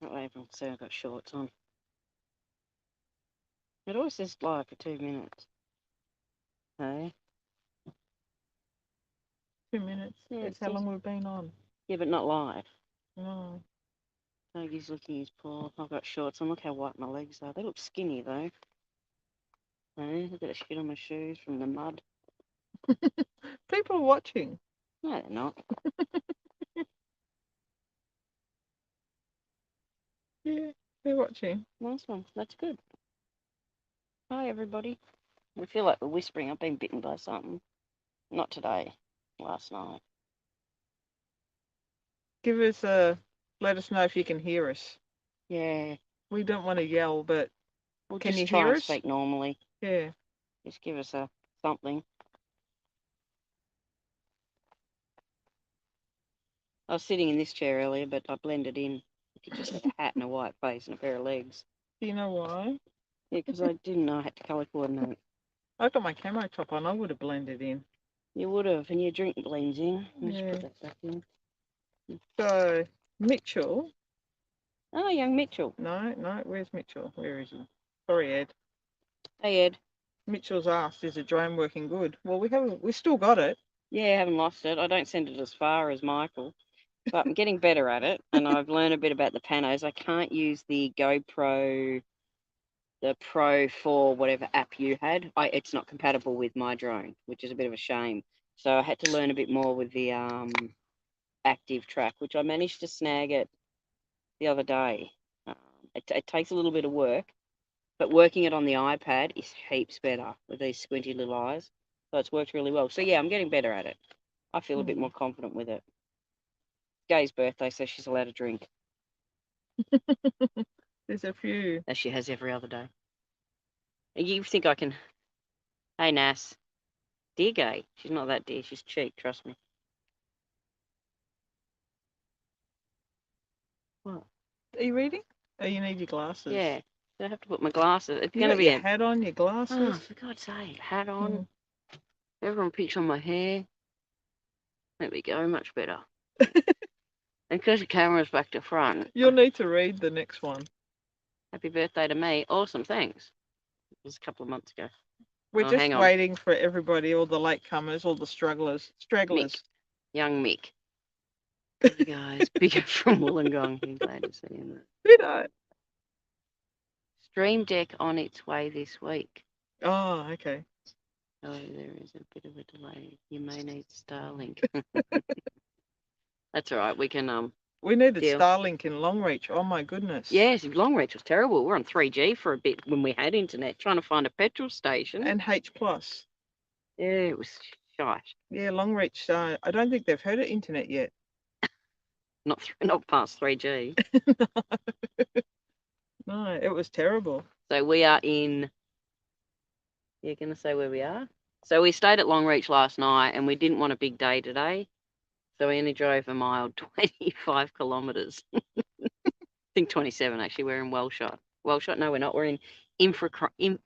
not able to say I've got shorts on. It always says live for 2 minutes. Hey? 2 minutes. Yeah, That's how long we've been on. Yeah, but not live. No. Doggy's licking his paw. I've got shorts on. Look how white my legs are. They look skinny, though. Hey? Look at the shit on my shoes from the mud. People are watching. No, they're not. Yeah, they're watching. Nice one. That's good. Hi, everybody. We feel like we're whispering. I've been bitten by something. Not today. Last night. Let us know if you can hear us. Yeah. We don't want to yell, but We'll can just you try hear and us? speak normally. Yeah. Just give us something. I was sitting in this chair earlier, but I blended in. You just had a hat and a white face and a pair of legs. Do you know why? Yeah, because I didn't know I had to colour coordinate. I got my camo top on. I would have blended in. You would have, and your drink blends in. Let's Yeah. put that back in. So, Mitchell. Oh, young Mitchell. No, where's Mitchell? Where is he? Sorry, Ed. Hey, Ed. Mitchell's asked, is the drone working good? Well, we still got it. Yeah, I haven't lost it. I don't send it as far as Michael, but I'm getting better at it, and I've learned a bit about the panos. I can't use the GoPro, the Pro 4, whatever app you had. It's not compatible with my drone, which is a bit of a shame. So I had to learn a bit more with the active track, which I managed to snag it the other day. It takes a little bit of work, but working it on the iPad is heaps better with these squinty little eyes. So it's worked really well. So yeah, I'm getting better at it. I feel a bit more confident with it. Gay's birthday, so she's allowed to drink. There's a few. As she has every other day. You think I can... Hey, Nas. Dear Gay. She's not that dear. She's cheap, trust me. What? Are you reading? Oh, you need your glasses. Yeah. I have to put my glasses. It's You going to got be your hat on, your glasses. Oh, for God's sake. Hat on. Everyone picks on my hair. There we go. Much better. And because the camera's back to front. You'll need to read the next one. Happy birthday to me. Awesome, thanks. It was a couple of months ago. We're just waiting for everybody, all the latecomers, all the stragglers. Mick. Young Mick. Hey guys, bigger from Wollongong. I'm glad to see him. Did I? Stream Deck on its way this week. Oh, okay. Oh, there is a bit of a delay. You may need Starlink. That's all right. We can We needed Starlink in Longreach. Oh my goodness. Yes, Longreach was terrible. We're on 3G for a bit when we had internet, trying to find a petrol station. And H plus. Yeah, it was shite. Yeah, Longreach. I don't think they've heard of internet yet. Not past 3G. No, it was terrible. So we are in. You're going to say where we are? So we stayed at Longreach last night, and we didn't want a big day today. So we only drove a mile, 25 kilometres. I think 27, actually. We're in Wellshot. Wellshot? No, we're not. We're in Ilfracombe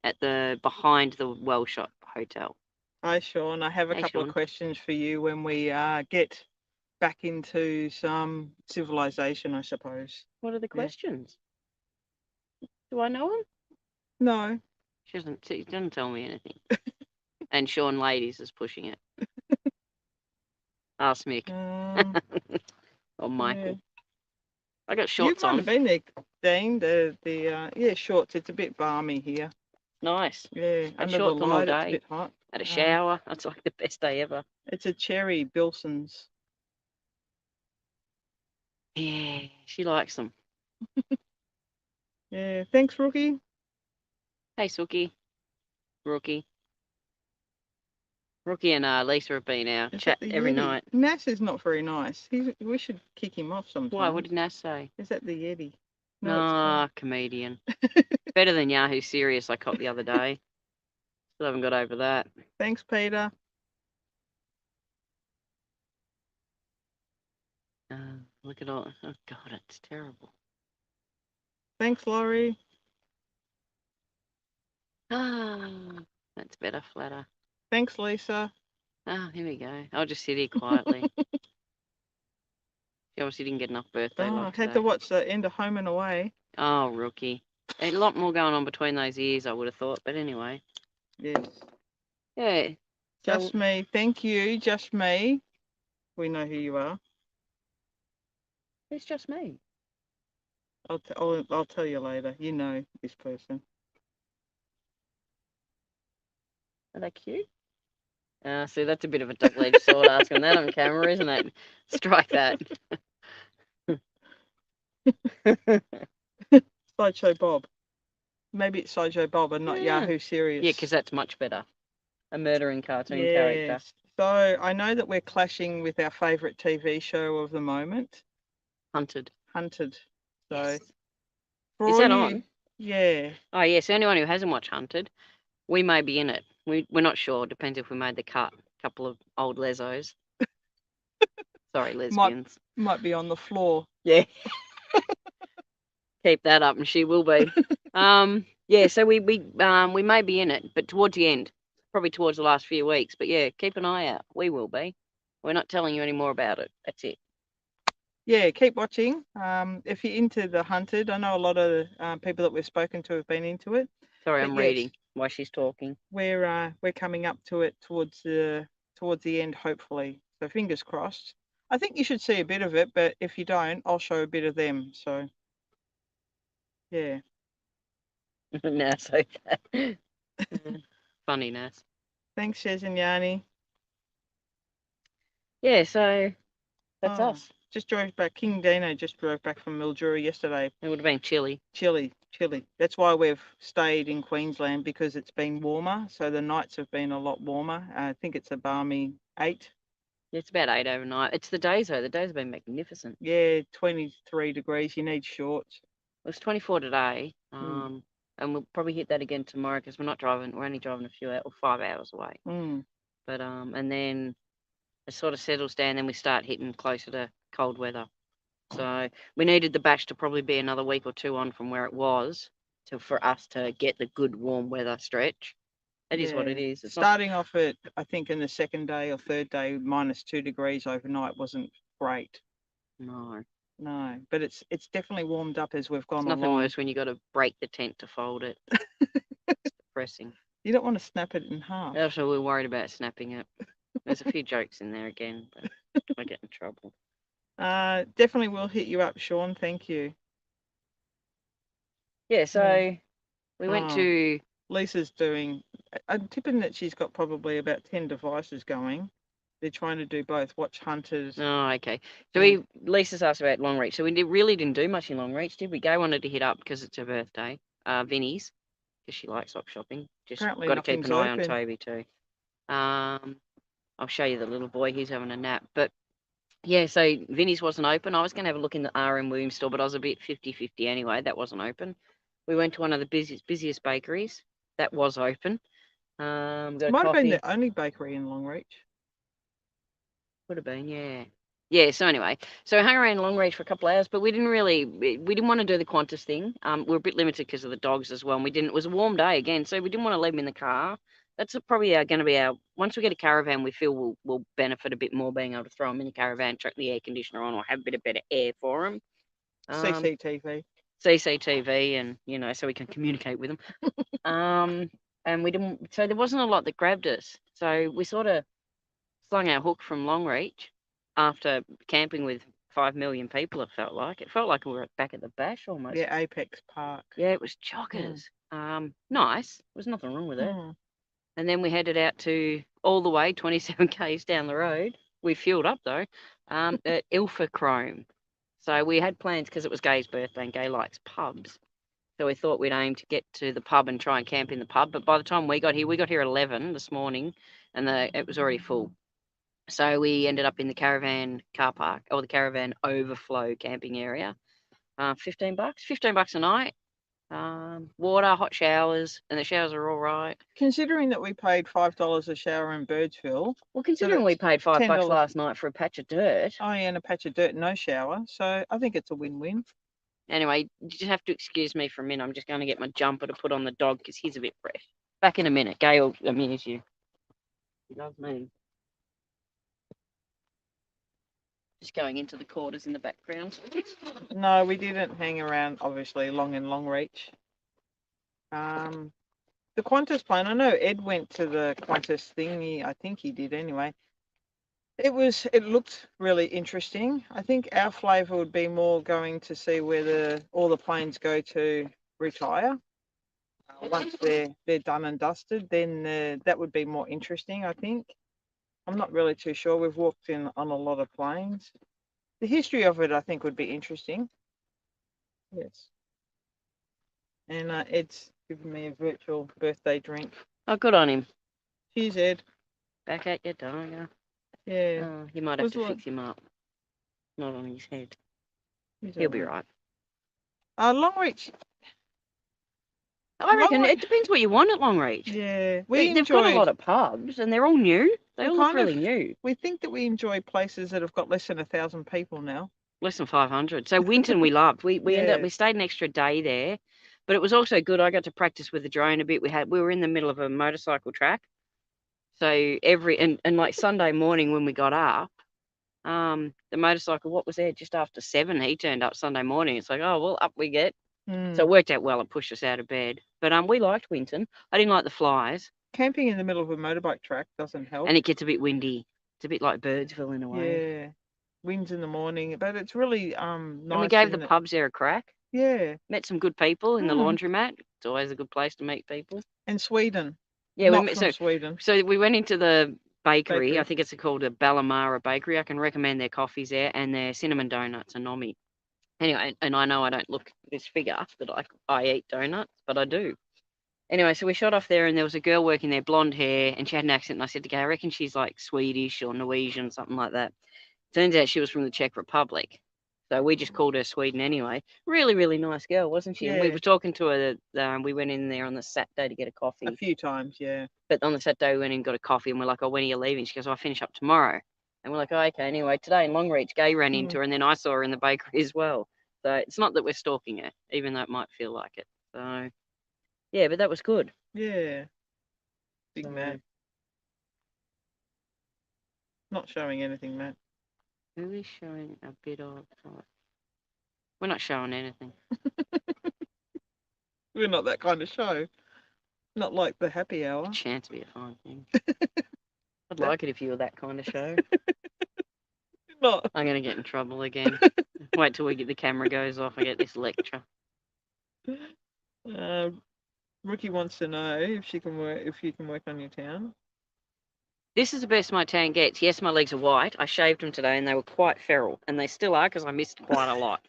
at the behind the Wellshot Hotel. Hi, Shaun. I have a couple of questions for you when we get back into some civilization, I suppose. What are the questions? Do I know them? No. She doesn't tell me anything. And Shaun Ladies is pushing it. Ask Mick. Or Michael. Yeah. I got shorts on. You might have been there, Dean. Shorts. It's a bit balmy here. Nice. Yeah, I had shorts on all day. It's a bit hot. Had a shower. That's like the best day ever. It's a cherry Bilson's. Yeah, she likes them. Yeah, thanks, Rookie. Hey, Sookie. Rookie. Rookie and Lisa have been out, chat every night. Nas is not very nice. We should kick him off sometime. Why? What did Nas say? Is that the Yeti? No, comedian. Better than Yahoo Serious I caught the other day. Still haven't got over that. Thanks, Peter. Look at all. Oh, God, it's terrible. Thanks, Laurie. That's better, flatter. Thanks, Lisa. Here we go. I'll just sit here quietly. She obviously didn't get enough birthday love I today. had to watch the end of Home and Away. Oh, rookie. A lot more going on between those ears, I would have thought. But anyway. Yes. Yeah. Just me. Thank you. Just me. We know who you are. It's just me. I'll tell you later. You know this person. Are they cute? See, that's a bit of a double-edged sword asking that on camera, isn't it? Strike that. Sideshow Bob. Maybe it's Sideshow Bob and not Yahoo Serious. Yeah, because that's much better. A murdering cartoon character. So I know that we're clashing with our favourite TV show of the moment. Hunted. So yes. Is that on? Yeah. Oh yes, anyone who hasn't watched Hunted, we may be in it. We're not sure. Depends if we made the cut. A couple of old lesos. Sorry, lesbians. Might be on the floor. Yeah. Keep that up, and she will be. Yeah. So we may be in it, but towards the end, probably towards the last few weeks. But yeah, keep an eye out. We will be. We're not telling you any more about it. That's it. Yeah, keep watching. If you're into the Hunted, I know a lot of people that we've spoken to have been into it. Sorry, I'm reading while she's talking. We're coming up to it towards the end, hopefully. So fingers crossed. I think you should see a bit of it, but if you don't, I'll show a bit of them. So yeah. Nas, okay. Funny Nas. Thanks, Shez and Yanni. Yeah, so that's us. Just drove back. Kingdeano just drove back from Mildura yesterday. It would have been chilly. Chilly. That's why we've stayed in Queensland, because it's been warmer. So the nights have been a lot warmer. I think it's a balmy 8. It's about 8 overnight. It's the days though. The days have been magnificent. Yeah, 23 degrees. You need shorts. It was 24 today. And we'll probably hit that again tomorrow because we're not driving. We're only driving a few hours, or 5 hours away. But and then it sort of settles down. Then we start hitting closer to cold weather. So we needed the bash to probably be another week or two on from where it was for us to get the good warm weather stretch. It is what it is. It's starting off at, I think, in the second day or third day, -2 degrees overnight wasn't great. No, but it's definitely warmed up as we've gone along. Nothing worse when you got to break the tent to fold it. It's depressing. You don't want to snap it in half. That's why we're worried about snapping it. There's a few jokes in there again, but I get in trouble. Definitely will hit you up, Shaun. Thank you. Yeah, so we went to... Lisa's doing... I'm tipping that she's got probably about 10 devices going. They're trying to do both. Watch Hunters. Oh, okay. So Lisa's asked about Longreach. So we really didn't do much in Longreach, did we? Gay wanted to hit up because it's her birthday. Vinnie's, because she likes op shopping. Just apparently got to keep an eye open on Toby too. I'll show you the little boy. He's having a nap. But yeah, so Vinnie's wasn't open. I was going to have a look in the RM Williams store, but I was a bit 50-50 anyway. That wasn't open. We went to one of the busiest bakeries. That was open. Got a Might coffee. have been the only bakery in Longreach. Would have been, yeah. Yeah, so anyway, so we hung around Longreach for a couple of hours, but we didn't want to do the Qantas thing. We were a bit limited because of the dogs as well, and it was a warm day again, so we didn't want to leave them in the car. That's probably going to be once we get a caravan, we feel we'll benefit a bit more being able to throw them in the caravan, chuck the air conditioner on, or have a bit of better air for them. CCTV, and, so we can communicate with them. And we didn't, so there wasn't a lot that grabbed us. So we sort of slung our hook from Longreach after camping with 5 million people. It felt like we were back at the bash almost. Yeah, Apex Park. Yeah, it was chockers. Nice. There was nothing wrong with it. And then we headed out to all the way 27 k's down the road. We fueled up though at Ilford Chrome. So we had plans because it was Gay's birthday and Gay likes pubs. So we thought we'd aim to get to the pub and try and camp in the pub. But by the time we got here at 11 this morning, and it was already full. So we ended up in the caravan car park, or the caravan overflow camping area. $15 a night. Water, hot showers, and the showers are all right. Considering that we paid $5 a shower in Birdsville. Well, considering we paid $5 $10 last night for a patch of dirt. Oh, yeah, and a patch of dirt, no shower. So I think it's a win-win. Anyway, you just have to excuse me for a minute. I'm just going to get my jumper to put on the dog because he's a bit fresh. Back in a minute. Gay will amuse you. He loves me. Just going into the quarters in the background. No, we didn't hang around, obviously, long in Longreach. The Qantas plane, I know Ed went to the Qantas thingy. I think he did anyway. It looked really interesting. I think our flavour would be more going to see where all the planes go to retire. Once they're done and dusted, then that would be more interesting, I think. I'm not really too sure. We've walked in on a lot of planes. The history of it, I think, would be interesting. Yes. And Ed's given me a virtual birthday drink. Oh, good on him. Cheers, Ed. Back at you, darling. Yeah. Oh, you might have to fix him up. Not on his head. He'll be right. Longreach. I reckon it depends what you want at Longreach. Yeah. They've got a lot of pubs and they're all new. They all look really new. We think that we enjoy places that have got less than 1,000 people now. Less than 500. So Winton we loved. We stayed an extra day there, but it was also good. I got to practice with the drone a bit. We were in the middle of a motorcycle track. So and like Sunday morning when we got up, the motorcycle, what was there? Just after 7, he turned up Sunday morning. It's like, oh, well, up we get. So it worked out well and pushed us out of bed. But we liked Winton. I didn't like the flies. Camping in the middle of a motorbike track doesn't help. And it gets a bit windy. It's a bit like Birdsville in a way. Yeah. Winds in the morning, but it's really nice. And we gave the pubs there a crack. Yeah. Met some good people in the laundromat. It's always a good place to meet people. And Sweden. Yeah, we met Sweden. So we went into the bakery. I think it's called a Ballamara Bakery. I can recommend their coffees there and their cinnamon donuts and nommy. Anyway, and I know I don't look this figure that I eat donuts, but I do. Anyway, so we shot off there and there was a girl working there, blonde hair, and she had an accent. And I said to her, I reckon she's like Swedish or Norwegian, something like that. Turns out she was from the Czech Republic. So we just called her Sweden anyway. Really, really nice girl, wasn't she? Yeah. And we were talking to her. We went in there on the Saturday to get a coffee. A few times, yeah. But on the Saturday, we went in and got a coffee, and we're like, oh, when are you leaving? She goes, oh, I finish up tomorrow. And we're like, oh, okay. Anyway, today in Longreach, Gay ran into her, and then I saw her in the bakery as well. So it's not that we're stalking her, even though it might feel like it. So, yeah, but that was good. Yeah. Big man. Not showing anything, Matt. Who is showing a bit of... We're not showing anything. We're not that kind of show. Not like the happy hour. Chance would be a fine thing. I'd like it if you were that kind of show. Not. I'm going to get in trouble again. Wait till the camera goes off. I get this lecture. Rookie wants to know if you can work on your town. This is the best my tan gets. Yes, my legs are white. I shaved them today and they were quite feral. And they still are because I missed quite a lot.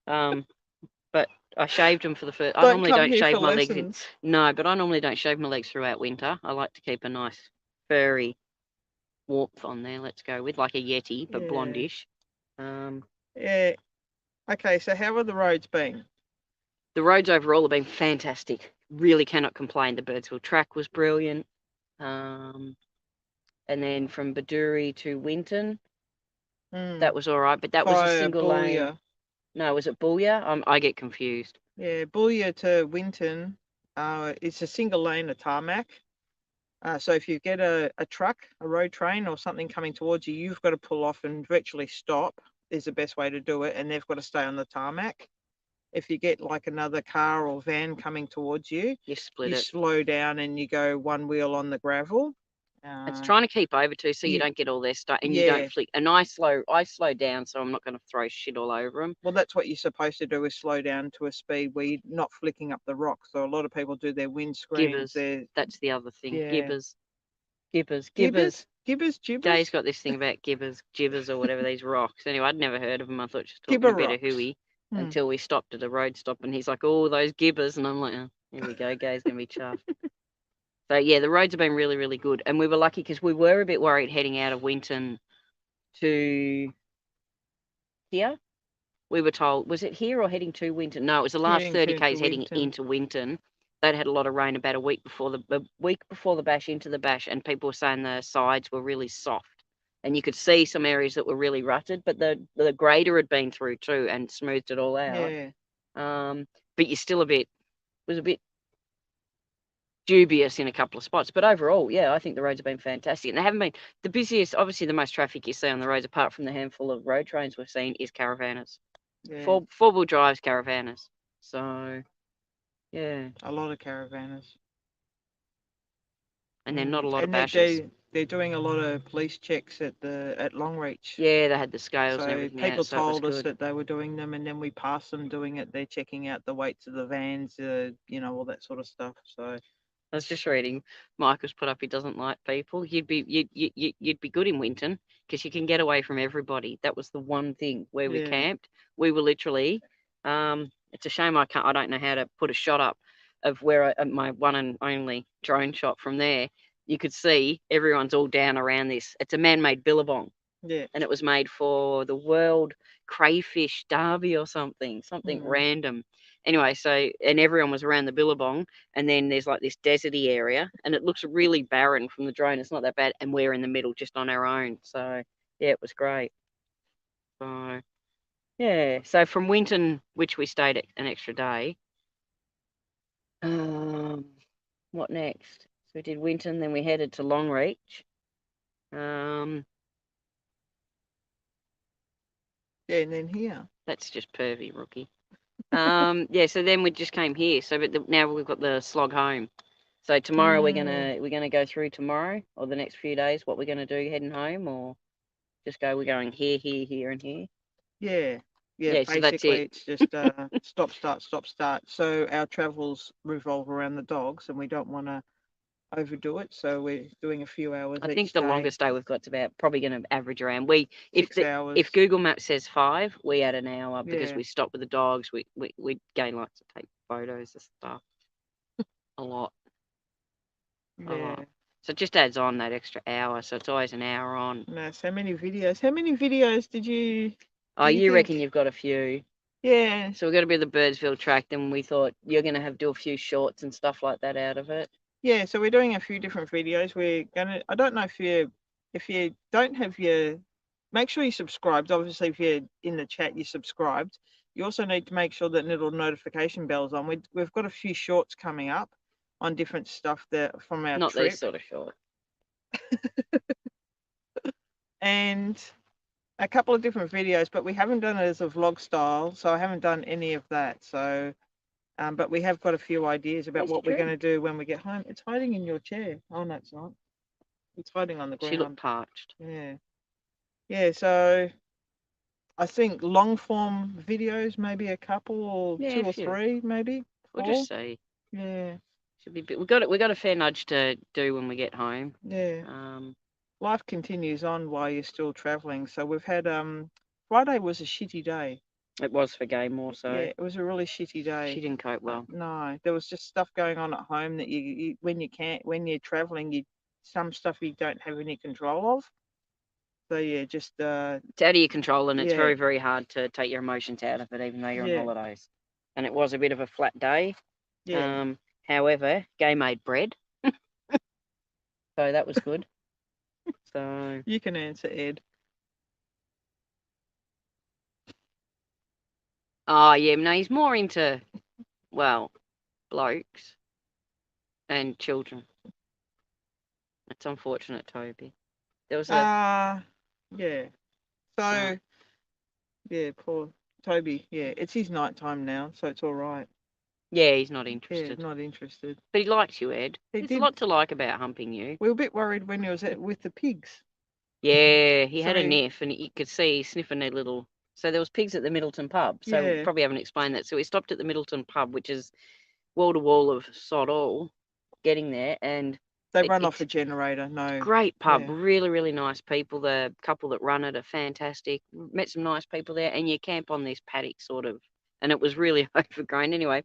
But I shaved them for the first... I normally don't shave my legs. No, but I normally don't shave my legs throughout winter. I like to keep a nice furry warmth on there. Let's go with like a Yeti, but blondish. Yeah. Okay, so how have the roads been? The roads overall have been fantastic. Really cannot complain. The Birdsville track was brilliant. And then from Mildura to Winton, that was all right. But that was a single lane. No, was it Booyah? I get confused. Yeah, Booyah to Winton, it's a single lane of tarmac. So if you get a truck, a road train or something coming towards you, you've got to pull off and virtually stop is the best way to do it. And they've got to stay on the tarmac. If you get like another car or van coming towards you, you slow down and you go one wheel on the gravel. It's trying to keep over too, so you don't get all their stuff and you don't flick. And I slow down, so I'm not going to throw shit all over them. Well, that's what you're supposed to do, is slow down to a speed where you're not flicking up the rocks. So a lot of people do their windscreens. That's the other thing. Yeah. Gibbers. Gay's got this thing about gibbers or whatever, these rocks. Anyway, I'd never heard of them. I thought just talking a bit of hooey until we stopped at a road stop and he's like, oh, those gibbers. And I'm like, oh, here we go. Gay's going to be chuffed. So, yeah, the roads have been really, really good. And we were lucky because we were a bit worried heading out of Winton to here. We were told, was it here or heading to Winton? No, it was the last 30 k's heading into Winton. They'd had a lot of rain about a week before the bash, into the bash, and people were saying the sides were really soft. And you could see some areas that were really rutted, but the grader had been through too and smoothed it all out. Yeah. But you're still was a bit dubious in a couple of spots. But overall, yeah, I think the roads have been fantastic. And they haven't been the busiest, obviously the most traffic you see on the roads, apart from the handful of road trains we've seen, is caravanners. Yeah. Four-wheel drives, caravanners. So, yeah. A lot of caravanners. And then not a lot of And bashes. they're doing a lot of police checks at Longreach. Yeah, they had the scales and So everything people out, so it was told us good. that they were doing them, and then we passed them doing it. They're checking out the weights of the vans, all that sort of stuff. So I was just reading, Michael's put up he doesn't like people. You'd be good in Winton because you can get away from everybody. That was the one thing where we yeah, camped. We were literally, it's a shame I don't know how to put a shot up of where my one and only drone shot from there. You could see everyone's all down around this. It's a man-made billabong. yeah, And it was made for the World Crayfish Derby or something random. Anyway, so, and everyone was around the billabong, and then there's like this deserty area, and it looks really barren from the drone. It's not that bad, and we're in the middle just on our own. So, yeah, it was great. So, yeah, so from Winton, which we stayed at an extra day, what next? So we did Winton, then we headed to Longreach. yeah, and then here. That's just pervy, rookie. Yeah, so then we just came here. So, but now we've got the slog home. So tomorrow we're gonna go through tomorrow or the next few days. What we're gonna do, heading home, or just go? We're going here, here, here, and here. Yeah, Yeah, so that's basically it. it's just stop, start, stop, start. So our travels revolve around the dogs, and we don't want to overdo it. So we're doing a few hours I each think the day. longest day we've got about probably going to average around 6 hours. If Google Maps says 5, we add an hour because Yeah. we stop with the dogs. We gain like to take photos and stuff. A lot. A Yeah. lot. So it just adds on that extra hour. So it's always an hour on. No, so many videos. How many videos did you? Oh, do you think? reckon you've got a few? Yeah. So we're going to be the Birdsville track. Then we thought you're going to have do a few shorts and stuff like that out of it. Yeah. So we're doing a few different videos. We're gonna. I don't know if you don't have your. Make sure you subscribed. Obviously, if you're in the chat, you subscribed. You also need to make sure that little notification bell's on. We've got a few shorts coming up on different stuff that from our Not trip. these sort of shorts. And a couple of different videos, but we haven't done it as a vlog style, so I haven't done any of that. So, but we have got a few ideas about what we're going to do when we get home. It's hiding in your chair. Oh, no, it's not. It's hiding on the ground. She looked parched. Yeah. Yeah, so I think long form videos, maybe a couple or 2 or 3, maybe. We'll just see. Yeah. Should be. We got a fair nudge to do when we get home. Yeah. Life continues on while you're still traveling. So we've had Friday was a shitty day. It was for Gay more so. Yeah, it was a really shitty day. She didn't cope well. No, there was just stuff going on at home that you when you're traveling, some stuff you don't have any control of. So yeah, just it's out of your control, and it's very, very hard to take your emotions out of it, even though you're on holidays. And it was a bit of a flat day. Yeah. However, Gay made bread, so that was good. So you can answer, Ed. Oh yeah, no, he's more into blokes and children. It's unfortunate, Toby. There was yeah. So yeah, poor Toby. Yeah, it's his night time now, so it's all right. Yeah, he's not interested. Yeah, not interested. But he likes you, Ed. There's a lot to like about humping you. We were a bit worried when he was with the pigs. Yeah, he had a sniff, and you could see sniffing their little. So there was pigs at the Middleton pub. So we probably haven't explained that. So we stopped at the Middleton pub, which is wall to wall of sod all, getting there, and they run off a generator. No, great pub, really, really nice people. The couple that run it are fantastic. Met some nice people there, and you camp on this paddock sort of, and it was really overgrown. Anyway,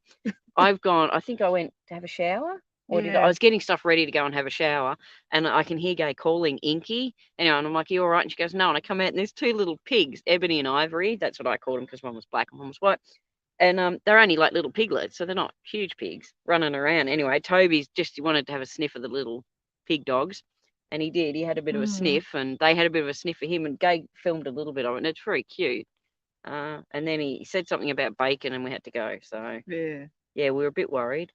I think I went to have a shower. Or I was getting stuff ready to go and have a shower, and I can hear Gay calling Inky. Anyway, and I'm like, "You all right?" And she goes, "No." And I come out, and there's 2 little pigs, Ebony and Ivory. That's what I called them because one was black and one was white. And they're only like little piglets, so they're not huge pigs running around. Anyway, Toby's he wanted to have a sniff of the little pig dogs, and he did. He had a bit of a sniff, and they had a bit of a sniff for him, and Gay filmed a little bit of it, and it's very cute. And then he said something about bacon, and we had to go. So yeah, we were a bit worried.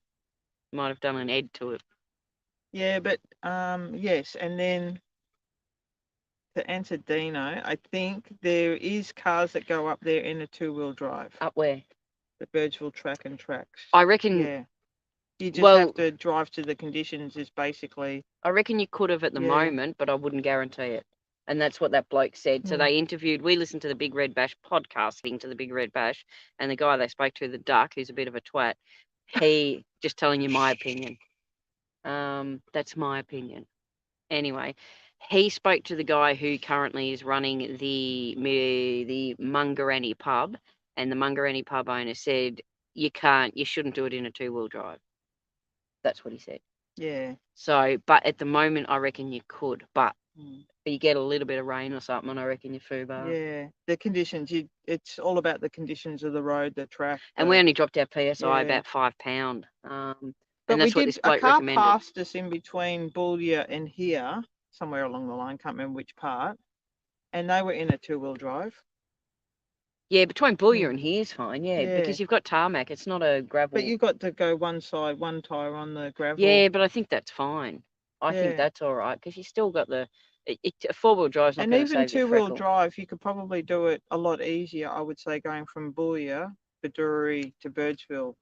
Might have done an Ed to it. Yeah, but yes, and then to answer Dino, I think there is cars that go up there in a 2-wheel drive. Up where? The Birdsville Track and Tracks. I reckon. Yeah. You just Well, have to drive to the conditions is basically. I reckon you could have at the Yeah. moment, but I wouldn't guarantee it. And that's what that bloke said. So Hmm. they interviewed. We listened to the Big Red Bash podcast, to the Big Red Bash, and the guy they spoke to, the duck, who's a bit of a twat. He just telling you my opinion. That's my opinion. Anyway, he spoke to the guy who currently is running the Mungarani pub, and the Mungarani pub owner said you shouldn't do it in a 2-wheel drive. That's what he said. Yeah. So, but at the moment, I reckon you could, but Hmm. you get a little bit of rain or something, and I reckon you foobar. Yeah. The conditions. It's all about the conditions of the road, the track. And we only dropped our PSI Yeah. about £5. But And we that's what did this a bloke car recommended. passed us in between Boulia and here, somewhere along the line. Can't remember which part. And they were in a 2-wheel drive. Yeah, between Boulia and here is fine. Yeah, Yeah. because you've got tarmac. It's not a gravel. But you got to go one side, one tyre on the gravel. Yeah, but I think that's fine. I think Yeah. that's all right because you still got the a 4-wheel drive's not And going to even save your 2-wheel freckle. drive, you could probably do it a lot easier, I would say, going from Boulia, Mildura to Birdsville.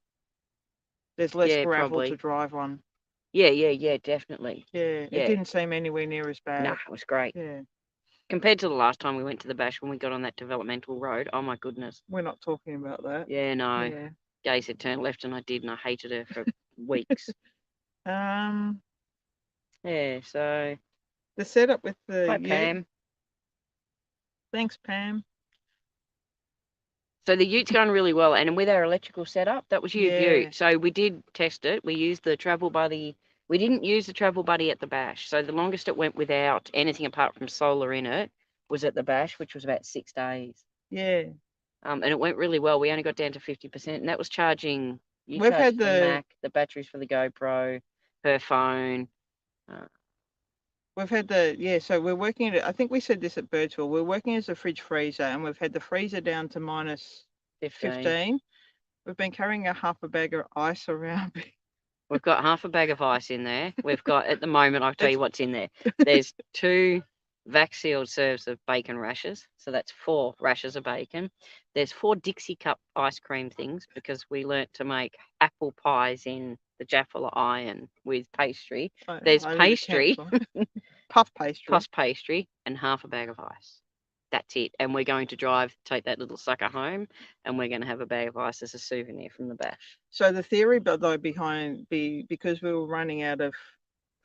There's less Yeah, gravel probably. to drive on. Yeah, definitely. Yeah, Yeah. it didn't seem anywhere near as bad. Nah, it was great. Yeah, Compared to the last time we went to the bash when we got on that developmental road, oh my goodness. we're not talking about that. Yeah, no. Yeah. Gay said turn left and I did, and I hated her for weeks. Yeah, so The setup with the hi Pam. Thanks, Pam. So the Utes going really well, and with our electrical setup, that was Yeah. Ute. So we did test it. We used the travel buddy. We didn't use the travel buddy at the bash. So the longest it went without anything apart from solar in it was at the bash, which was about 6 days. Yeah. And it went really well. We only got down to 50%, and that was charging. We've had the the Mac, the batteries for the GoPro, her phone. We've had the so we're working at it. I think we said this at Birdsville. We're working as a fridge freezer, and we've had the freezer down to minus 15. We've been carrying a half a bag of ice around. We've got half a bag of ice in there. We've got, at the moment, I'll tell you what's in there. There's 2 vac sealed serves of bacon rashers. So that's 4 rashers of bacon. There's 4 Dixie cup ice cream things because we learnt to make apple pies in the Jaffala iron with pastry. There's pastry, puff pastry, and half a bag of ice. That's it. And we're going to take that little sucker home, and we're going to have a bag of ice as a souvenir from the bash. So the theory, though, because we were running out of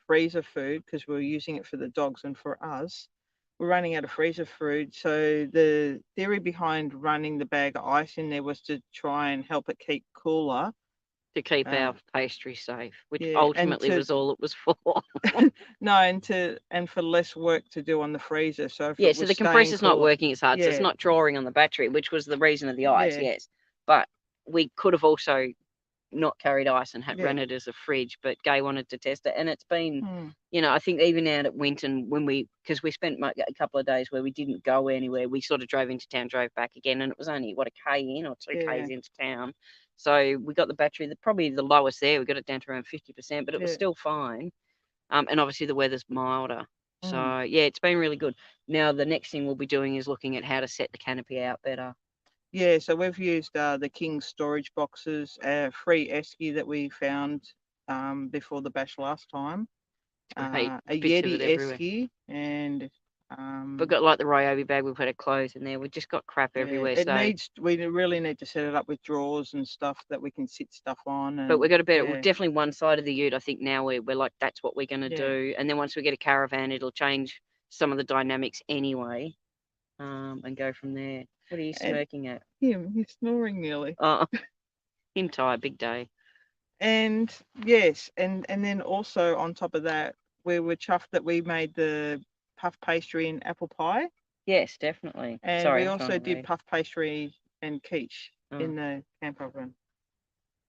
freezer food because we were using it for the dogs and for us, we're running out of freezer food. So the theory behind running the bag of ice in there was to try and help it keep cooler. To keep our pastry safe, which ultimately was all it was for. No, and for less work to do on the freezer. So so the compressor's not working as hard, so it's not drawing on the battery, which was the reason of the ice. Yes, but we could have also not carried ice and had run it as a fridge, but Gay wanted to test it, and it's been, I think even out at Winton because we spent a couple of days where we didn't go anywhere, we sort of drove into town, drove back again, and it was only a K in or 2 Ks into town. So we got the battery, probably the lowest there. We got it down to around 50%, but it was still fine. And obviously the weather's milder. So it's been really good. Now the next thing we'll be doing is looking at how to set the canopy out better. Yeah, so we've used the King storage boxes, free esky that we found before the bash last time. A Yeti esky, and we've got like the Ryobi bag. We've had it closed in there. We've just got crap everywhere. We really need to set it up with drawers and stuff that we can sit stuff on. But we've got a better, definitely one side of the ute. I think now we're like, that's what we're going to do. And then once we get a caravan, it'll change some of the dynamics anyway, and go from there. What are you smirking at? Him, he's snoring nearly. Oh, him tired, big day. And yes, and then also on top of that, we were chuffed that we made the puff pastry and apple pie. Yes, definitely. And we also did puff pastry and quiche in the camp oven.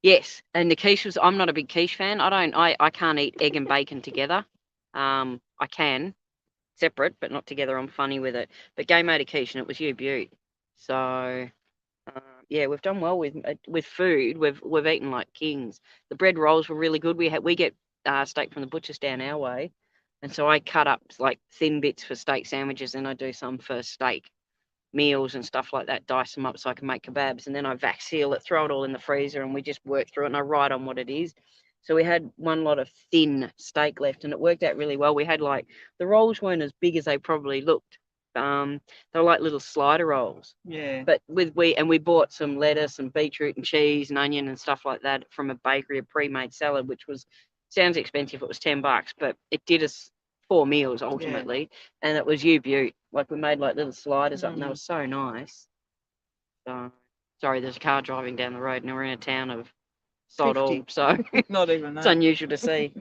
Yes, and the quiche was. I'm not a big quiche fan. I can't eat egg and bacon together. I can separate, but not together. I'm funny with it. But Gay made a quiche, and it was beaut. So we've done well with food. We've eaten like kings. The bread rolls were really good. We get steak from the butcher's down our way, and so I cut up like thin bits for steak sandwiches, and I do some for steak meals and stuff like that, dice them up so I can make kebabs, and then I vac seal it, throw it all in the freezer, and we just work through it, and I write on what it is. So we had one lot of thin steak left, and it worked out really well. We had like, the rolls weren't as big as they probably looked. They were like little slider rolls. Yeah. But we bought some lettuce and beetroot and cheese and onion and stuff like that from a bakery, a pre-made salad, which sounds expensive. It was $10, but it did us 4 meals ultimately, and it was beaut. Like, we made like little sliders up, and they were so nice. So, sorry, there's a car driving down the road, and we're in a town of sod all, so not even that. It's unusual to see.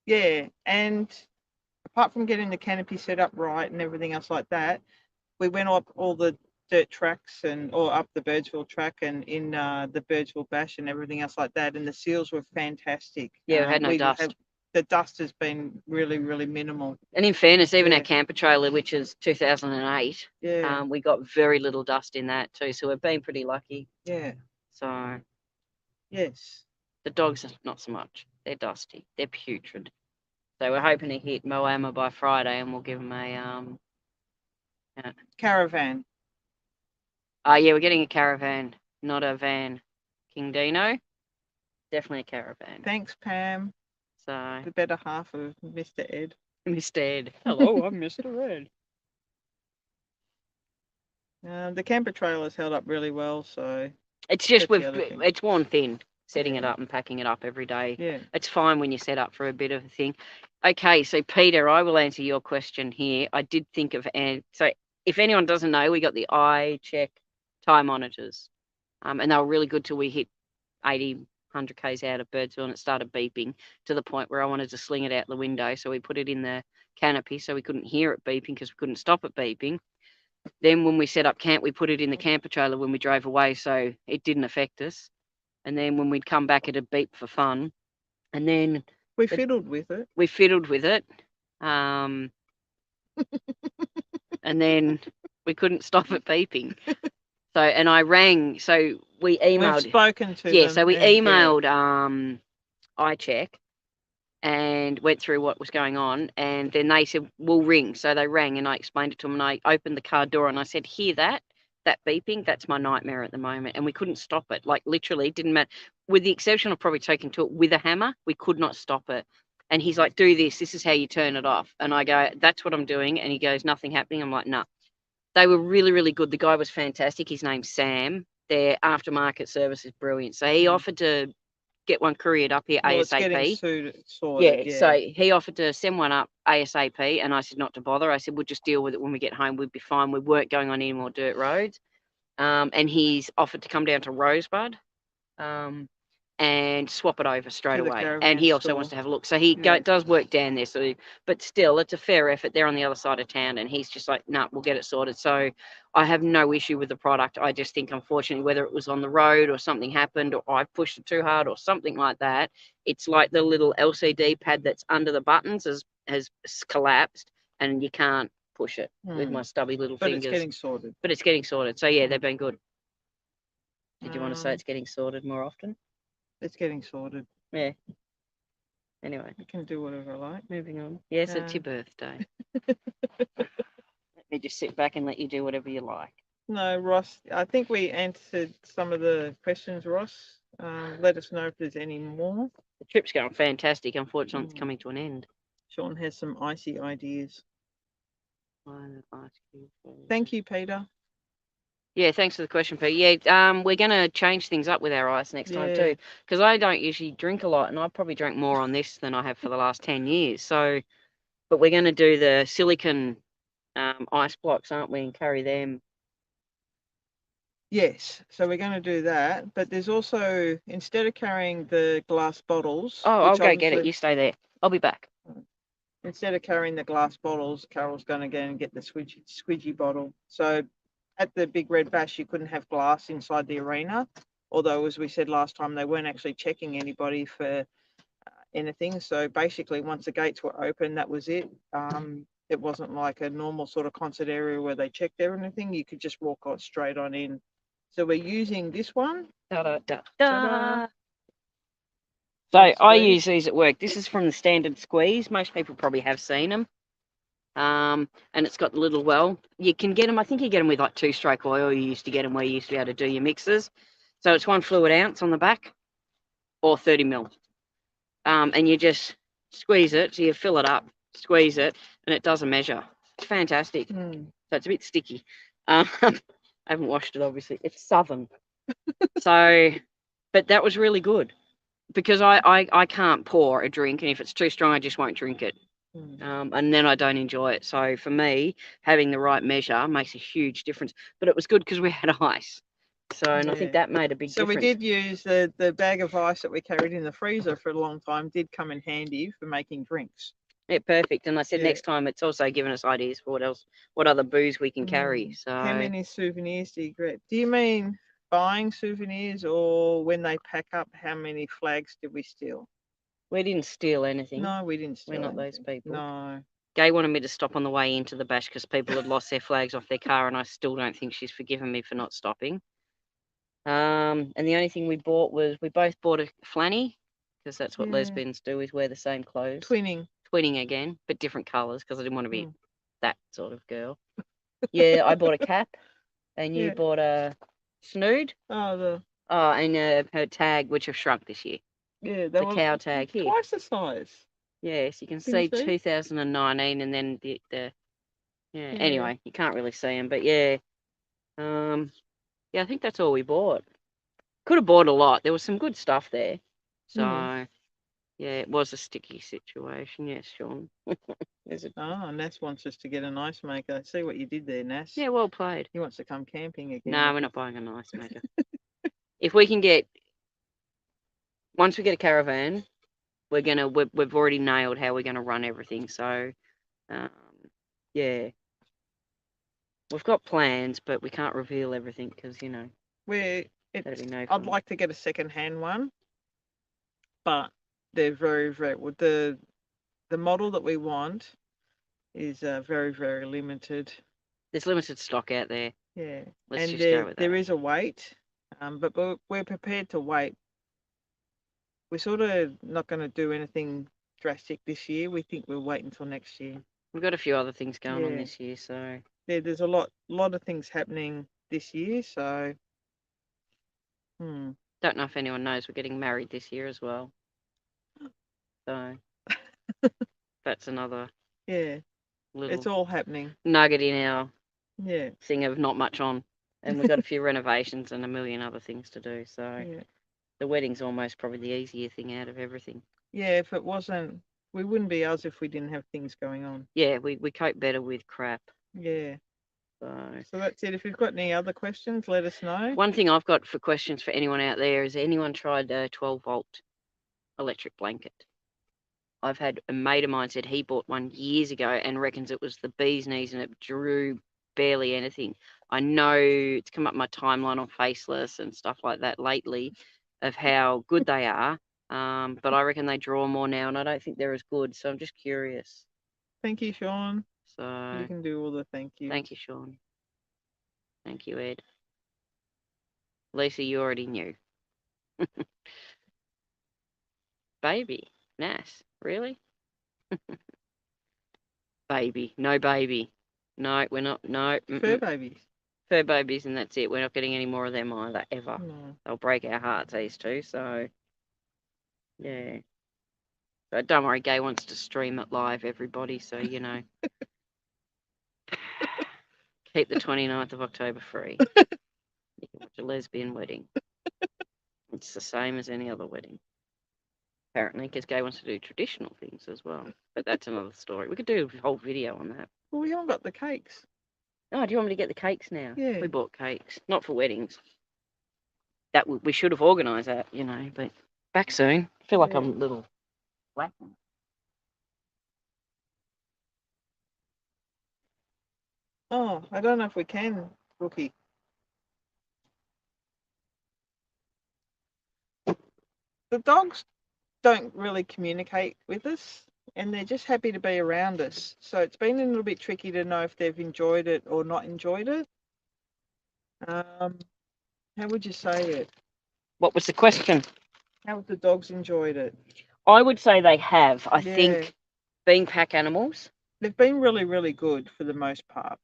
Yeah, and apart from getting the canopy set up right and everything else like that, we went up all the dirt tracks or up the Birdsville track and in the Birdsville Bash and everything else like that, and the seals were fantastic. Yeah, we had no dust. The dust has been really, really minimal. And in fairness, even our camper trailer, which is 2008, we got very little dust in that too, so we've been pretty lucky. Yeah. So, yes. The dogs are not so much. They're dusty. They're putrid. So we're hoping to hit Moama by Friday, and we'll give them a caravan. Yeah, we're getting a caravan, not a van. Kingdeano, definitely a caravan. Thanks, Pam. So the better half of Mr. Ed. Mr. Ed. Hello, I'm Mr. Ed. The camper trailer's held up really well, so it's just it's worn thin. Setting it up and packing it up every day. Yeah. It's fine when you set up for a bit of a thing. Okay, so Peter, I will answer your question here. I did think of, so if anyone doesn't know, we got the iCheck tire monitors. And they were really good till we hit 80, 100 Ks out of Birdsville, and it started beeping to the point where I wanted to sling it out the window. So we put it in the canopy so we couldn't hear it beeping because we couldn't stop it beeping. Then when we set up camp, we put it in the camper trailer when we drove away, so it didn't affect us. And then when we'd come back, it'd beep for fun. And then we fiddled with it. We fiddled with it. And then we couldn't stop it beeping. So, and I rang. So we emailed. We've spoken to them. Yeah, so we emailed iCheck and went through what was going on. And then they said, we'll ring. So they rang, and I explained it to them, and I opened the car door and I said, hear that? That beeping, that's my nightmare at the moment. And we couldn't stop it. Like, literally, it didn't matter. With the exception of probably taking to it with a hammer, we could not stop it. And he's like, do this. This is how you turn it off. And I go, that's what I'm doing. And he goes, nothing happening. I'm like, no. They were really, really good. The guy was fantastic. His name's Sam. Their aftermarket service is brilliant. So he offered to get one couriered up here ASAP. It's getting sorted, yeah, so he offered to send one up ASAP, and I said not to bother. I said we'll just deal with it when we get home. We'd be fine. We weren't going on any more dirt roads. And he's offered to come down to Rosebud and swap it over straight away. And he also wants to have a look. So he does work down there. So, but still, it's a fair effort. They're on the other side of town, and he's just like, nah, we'll get it sorted. So I have no issue with the product. I just think, unfortunately, whether it was on the road or something happened, or I pushed it too hard or something like that, it's like the little LCD pad that's under the buttons has collapsed, and you can't push it with my stubby little fingers. But it's getting sorted. So yeah, they've been good. Did you want to say it's getting sorted more often? It's getting sorted. Yeah. Anyway. You can do whatever I like. Moving on. Yes, it's your birthday. Let me just sit back and let you do whatever you like. No, Ross, I think we answered some of the questions, Ross. Let us know if there's any more. The trip's going fantastic. Unfortunately, it's coming to an end. Shaun has some icy ideas. Thank you, Peter. Yeah, thanks for the question, Peter. Yeah, we're going to change things up with our ice next time too, because I don't usually drink a lot, and I probably drank more on this than I have for the last 10 years. So, but we're going to do the silicone ice blocks, aren't we, and carry them. Yes, so we're going to do that, but there's also, instead of carrying the glass bottles... Oh, I'll go get it. You stay there. I'll be back. Instead of carrying the glass bottles, Carol's going to go and get the squidgy bottle. So at the Big Red Bash, you couldn't have glass inside the arena, although, as we said last time, they weren't actually checking anybody for anything. So basically, once the gates were open, that was it. It wasn't like a normal sort of concert area where they checked everything. You could just walk straight on in. So we're using this one. Da-da-da-da. So That I squeeze? use these at work. This is from the Standard Squeeze. Most people probably have seen them. And it's got the little well. You can get them. I think you get them with like 2-stroke oil. You used to get them where you used to be able to do your mixes. So it's 1 fluid ounce on the back, or 30 ml. And you just squeeze it. So you fill it up, squeeze it, and it does a measure. It's fantastic. Mm. So it's a bit sticky. I haven't washed it, obviously. It's Southern. So, but that was really good because I can't pour a drink, and if it's too strong, I just won't drink it. And then I don't enjoy it. So for me, having the right measure makes a huge difference. But it was good because we had ice. So, and I think that made a big difference. So we did use the bag of ice that we carried in the freezer for a long time, did come in handy for making drinks. Yeah, perfect. And I said next time it's also given us ideas for what other booze we can carry. So how many souvenirs do you get? Do you mean buying souvenirs, or when they pack up, how many flags did we steal? We didn't steal anything. No, we didn't steal We're not anything. those people. No. Gay wanted me to stop on the way into the bash because people had lost their flags off their car, and I still don't think she's forgiven me for not stopping. And the only thing we bought was, we both bought a flanny, because that's what lesbians do, is wear the same clothes. Twinning again, but different colours, because I didn't want to be that sort of girl. Yeah, I bought a cap, and you bought a snood. And her tag, which have shrunk this year. Yeah, the cow tag here. Twice the size. Yes, you can see 2019, and then the Anyway, you can't really see them, but yeah. I think that's all we bought. Could have bought a lot. There was some good stuff there. So, yeah, it was a sticky situation. Yes, Shaun. Nass wants us to get an ice maker. See what you did there, Nass. Yeah, well played. He wants to come camping again. No, we're not buying an ice maker. If we can get, once we get a caravan, we've already nailed how we're gonna run everything. So, yeah, we've got plans, but we can't reveal everything because I'd like to get a second-hand one, but they're very, very the model that we want is very, very limited. There's limited stock out there. Yeah, let's just go with that. There is a wait, but we're prepared to wait. We're sort of not going to do anything drastic this year. We think we'll wait until next year. We've got a few other things going on this year, so there's a lot of things happening this year. So, don't know if anyone knows we're getting married this year as well. So that's another it's all happening nugget in our thing of not much on, and we've got a few renovations and a million other things to do. So the wedding's almost probably the easier thing out of everything. Yeah, if it wasn't, we wouldn't be us if we didn't have things going on. Yeah, we cope better with crap. Yeah. So that's it. If you've got any other questions, let us know. One thing I've got for questions for anyone out there is, anyone tried a 12-volt electric blanket? I've had a mate of mine said he bought one years ago and reckons it was the bee's knees and it drew barely anything. I know it's come up my timeline on Faceless and stuff like that lately of how good they are, but I reckon they draw more now, and I don't think they're as good. So I'm just curious. Thank you, Shaun. So you can do all the thank you. Thank you, Shaun. Thank you, Ed. Lisa, you already knew. Baby, Nass, really? Baby, no baby. No, we're not. No. Fur babies. Fur babies, and that's it. We're not getting any more of them either, ever. No. They'll break our hearts, these two. So, yeah. But don't worry, Gay wants to stream it live, everybody. So, keep the 29th of October free. You can watch a lesbian wedding. It's the same as any other wedding. Apparently, because Gay wants to do traditional things as well. But that's another story. We could do a whole video on that. Well, we haven't got the cakes. Oh, do you want me to get the cakes now? Yeah. We bought cakes. Not for weddings. That we should have organised that, but back soon. I feel like I'm a little lacking. Oh, I don't know if we can, Rookie. The dogs don't really communicate with us, and they're just happy to be around us. So it's been a little bit tricky to know if they've enjoyed it or not enjoyed it. How would you say it? What was the question? How have the dogs enjoyed it? I would say they have. I Yeah. think being pack animals, They've been really, really good for the most part.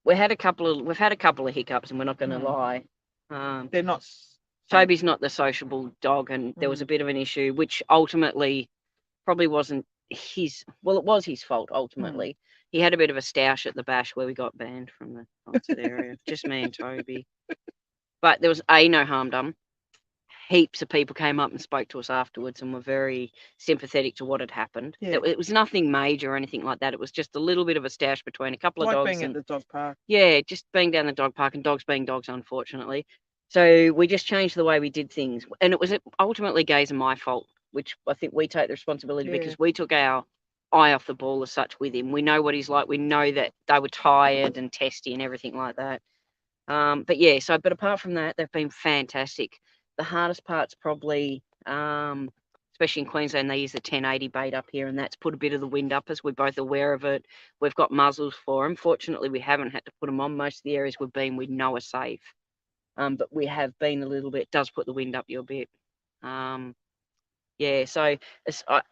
we've had a couple of hiccups, and we're not going to lie. They're not. Toby's not the sociable dog, and there was a bit of an issue, which ultimately probably wasn't his. Well, it was his fault ultimately. He had a bit of a stoush at the bash where we got banned from the concert area. Just me and Toby. But there was no harm done. Heaps of people came up and spoke to us afterwards and were very sympathetic to what had happened. Yeah. It was nothing major or anything like that. It was just a little bit of a stoush between a couple of dogs. Being at the dog park. Yeah, just being down the dog park and dogs being dogs, unfortunately. So we just changed the way we did things. And it was ultimately Gay's and my fault, which I think we take the responsibility because we took our eye off the ball as such with him. We know what he's like. We know that they were tired and testy and everything like that. But apart from that, they've been fantastic. The hardest part's probably, especially in Queensland, they use the 1080 bait up here, and that's put a bit of the wind up us. We're both aware of it. We've got muzzles for them. Fortunately, we haven't had to put them on. Most of the areas we've been, we know are safe. But we have been a little bit, does put the wind up you a bit. So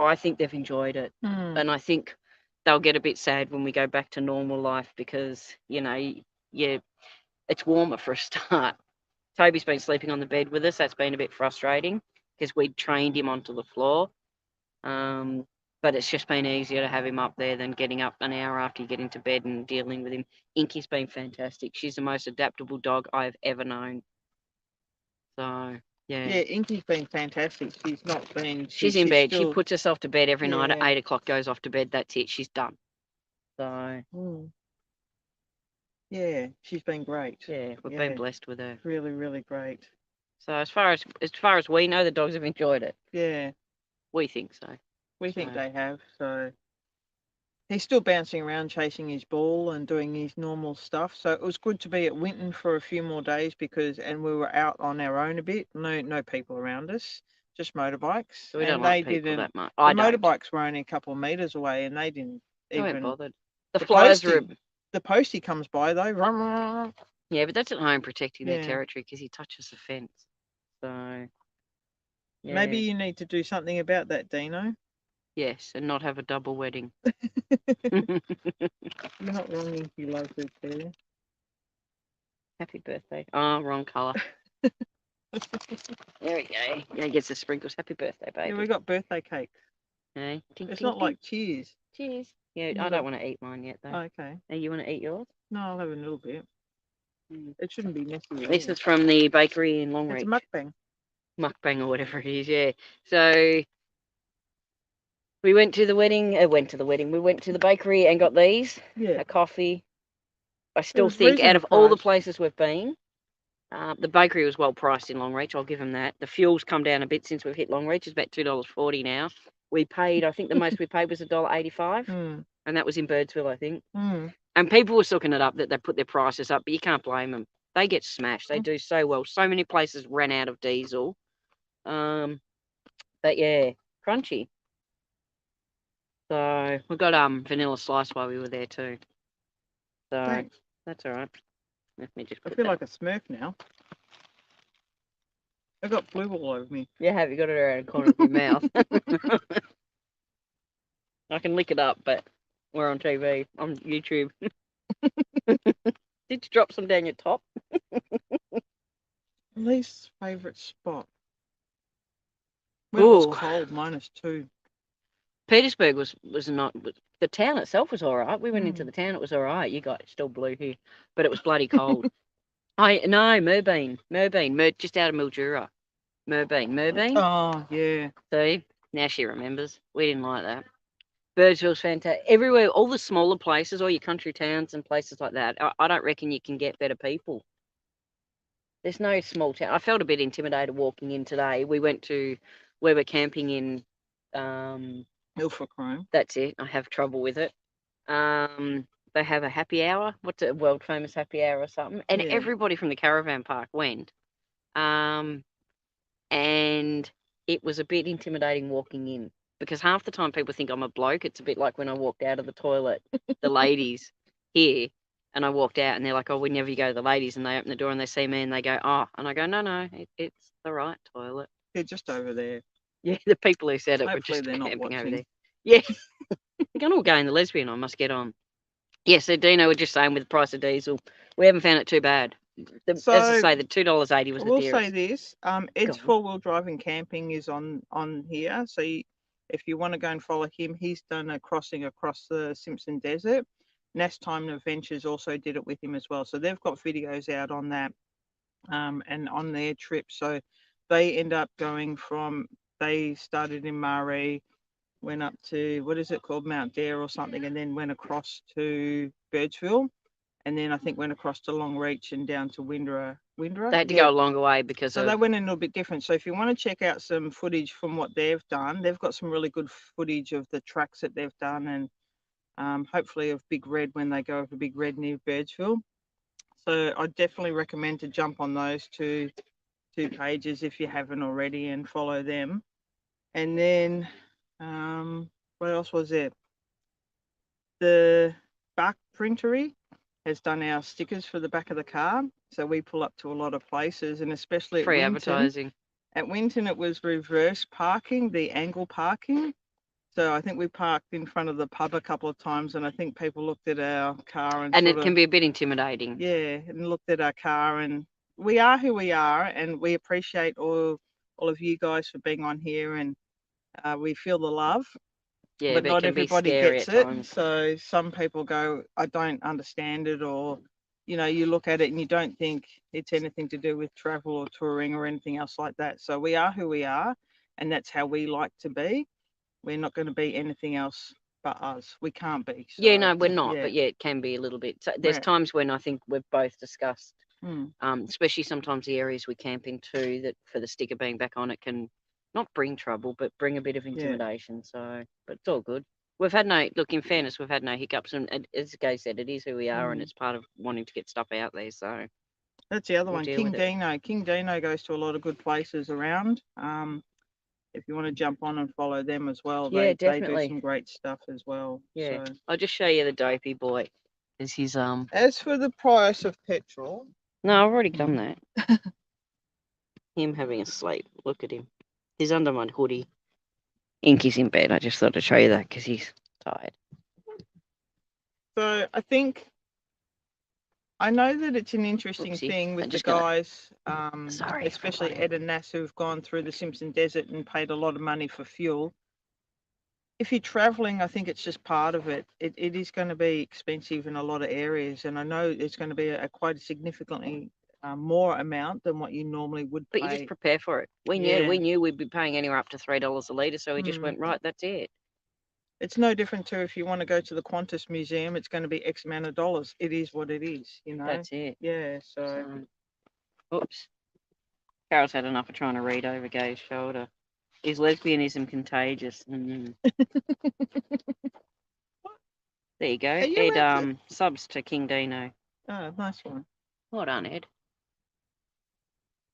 I think they've enjoyed it. And I think they'll get a bit sad when we go back to normal life because, it's warmer for a start. Toby's been sleeping on the bed with us. That's been a bit frustrating because we'd trained him onto the floor. But it's just been easier to have him up there than getting up an hour after you get into bed and dealing with him. Inky's been fantastic. She's the most adaptable dog I've ever known. So, yeah. Yeah, Inky's been fantastic. She's not been... She's in bed. She puts herself to bed every night at 8 o'clock, goes off to bed. That's it. She's done. So... Yeah, she's been great. Yeah, we've been blessed with her. Really, really great. So as far as we know, the dogs have enjoyed it. Yeah. We think so. We think they have. So he's still bouncing around chasing his ball and doing his normal stuff. So it was good to be at Winton for a few more days and we were out on our own a bit. No people around us, just motorbikes. So we don't like people that much. The motorbikes were only a couple of metres away and they didn't even bother. The flyers were... The postie comes by though. Yeah, but that's at home protecting their territory because he touches the fence. So maybe you need to do something about that, Dino. Yes, and not have a double wedding. You're not wrong if you love her too. Happy birthday. Oh, wrong colour. There we go. Yeah, he gets the sprinkles. Happy birthday, baby. Yeah, we got birthday cakes. Hey, it's not like cheers. Cheers. Yeah, I don't want to eat mine yet, though. Oh, okay. Hey, you want to eat yours? No, I'll have a little bit. It shouldn't be necessary. This is from the bakery in Longreach. It's a mukbang. Mukbang or whatever it is, yeah. So we went to the wedding. We went to the bakery and got these. Yeah. A coffee. I still think out of all the places we've been, the bakery was well priced in Longreach. I'll give them that. The fuel's come down a bit since we've hit Longreach. It's about $2.40 now. We paid, I think the most we paid was $1.85, and that was in Birdsville, I think. And people were sucking it up that they put their prices up, but you can't blame them. They get smashed. They do so well. So many places ran out of diesel. But yeah, crunchy. So we got vanilla slice while we were there too. So thanks. That's all right. Let me just. I feel like a Smurf now. I got blue all over me. Yeah, have you got it around the corner of your mouth? I can lick it up, but we're on TV, on YouTube. Did you drop some down your top? Least favourite spot? Well, it was cold, -2. Petersburg was not. The town itself was all right. We went into the town, it was all right. You got still blue here, but it was bloody cold. Merbein, just out of Mildura. Merbein. Oh, yeah. See, now she remembers. We didn't like that. Birdsville's fantastic. Everywhere, all the smaller places, all your country towns and places like that, I don't reckon you can get better people. There's no small town. I felt a bit intimidated walking in today. We were camping in... Ilfracombe. That's it. I have trouble with it. They have a happy hour. What's it, a world famous happy hour or something? And everybody from the caravan park went. And it was a bit intimidating walking in because half the time people think I'm a bloke. It's a bit like when I walked out of the toilet, the ladies here, and I walked out and they're like, oh, whenever you go to the ladies, and they open the door and they see me and they go, oh, and I go, no, it's the right toilet. They're just over there. Yeah, the people who said it were Hopefully just they're not camping over watching. there. Yeah. They're going to go in the lesbian. I must get on. Yeah, so Dino was just saying with the price of diesel, we haven't found it too bad. As I say, the $2.80 was I the will dearest. say this: Ed's Go on. 4-wheel driving camping is on here. So if you want to go and follow him, he's done a crossing across the Simpson Desert. Time Adventures also did it with him as well. So they've got videos out on that, and on their trip. So they end up going from, they started in Murray, went up to, what is it called, Mount Dare or something, and then went across to Birdsville, and then I think went across to Longreach and down to Windra. They had to go a longer way because So of... they went in a little bit different. So if you want to check out some footage from what they've done, they've got some really good footage of the tracks that they've done, and hopefully of Big Red when they go over Big Red near Birdsville. So I definitely recommend to jump on those two pages if you haven't already and follow them. And then what else was there? The Bark Printery has done our stickers for the back of the car. So we pull up to a lot of places, and especially free at Winton. advertising. At Winton, it was reverse parking, the angle parking. So I think we parked in front of the pub a couple of times, and I think people looked at our car and it can be a bit intimidating. Yeah, and looked at our car, and we are who we are, and we appreciate all of you guys for being on here, and we feel the love. Yeah, but not it can be everybody scary gets at it. times. So some people go, I don't understand it, or you look at it and you don't think it's anything to do with travel or touring or anything else like that. So we are who we are, and that's how we like to be. We're not going to be anything else but us. We can't be. So, Yeah, no, we're not. yeah. But yeah, it can be a little bit. So there's times when I think we've both discussed, especially sometimes the areas we camp into, that for the sticker being back on, it can not bring trouble, but bring a bit of intimidation. So, but it's all good. We've had no, look, in fairness, we've had no hiccups. And as Gay said, it is who we are, and it's part of wanting to get stuff out there. So that's the other one. Kingdeano goes to a lot of good places around. If you want to jump on and follow them as well, yeah, they do some great stuff as well. Yeah, so I'll just show you the dopey boy. Is his As for the price of petrol, no, I've already done that. Him having a sleep. Look at him. He's under my hoodie. Inky's in bed. I just thought I'd show you that because he's tired. So I know that it's an interesting thing with the guys, especially Ed and Nass, who've gone through the Simpson Desert and paid a lot of money for fuel. If you're traveling, I think it's just part of it. It is going to be expensive in a lot of areas, and I know it's going to be quite a significantly more amount than what you normally would pay. But you just prepare for it. We knew we'd be paying anywhere up to $3 a litre, so we just went, right, that's it. It's no different to if you want to go to the Qantas Museum, it's going to be X amount of dollars. It is what it is, That's it. Yeah, so... Oops. Carol's had enough of trying to read over Gay's shoulder. Is lesbianism contagious? There you go. Ed subs to Kingdeano. Oh, nice one. Well done, Ed.